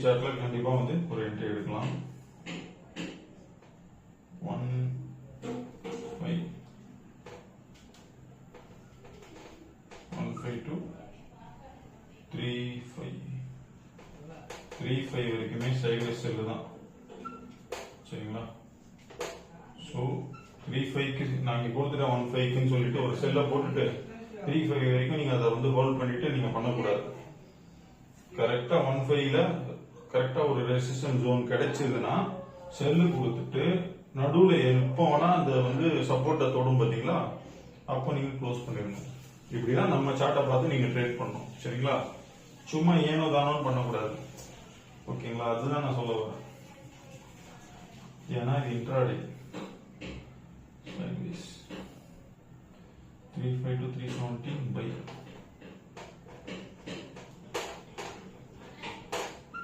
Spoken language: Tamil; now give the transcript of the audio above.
சார்ட்ல கண்டிப்பா வந்து ஒரு என்ட்ரி எடுக்கலாம். 1 5 1 5 to 3 5 3 5 வரைக்குமே சைட்வேஸ் செல் தான். சரிங்களா? ஸோ 3 5க்கு நான் இங்கே கொடுத்துட்டேன் 1 5க்குன்னு சொல்லிட்டு ஒரு செல்லை போட்டுட்டு 3 5 வரைக்கும் நீங்கள் அதை வந்து ஹோல்ட் பண்ணிட்டு நீங்கள் பண்ணக்கூடாது. கரெக்டாக 1 5ல கரெக்டாக ஒரு ரெசிஸ்டன்ஸ் ஜோன் கிடைச்சதுன்னா செல்லு கொடுத்துட்டு நடுவில் எப்போ வேணா அந்த வந்து சப்போர்ட்டை தொடும் பார்த்தீங்களா, அப்போ நீங்கள் க்ளோஸ் பண்ணிடணும். இப்படிதான் நம்ம சார்ட்டை பார்த்து நீங்கள் ட்ரேட் பண்ணணும். சரிங்களா? சும்மா ஏனோ தானோன்னு பண்ணக்கூடாது. ஓகேங்களா? அதுதான் நான் சொல்ல வரேன். ஏன்னா இது இன்ட்ராடே 3 5 to 317 பை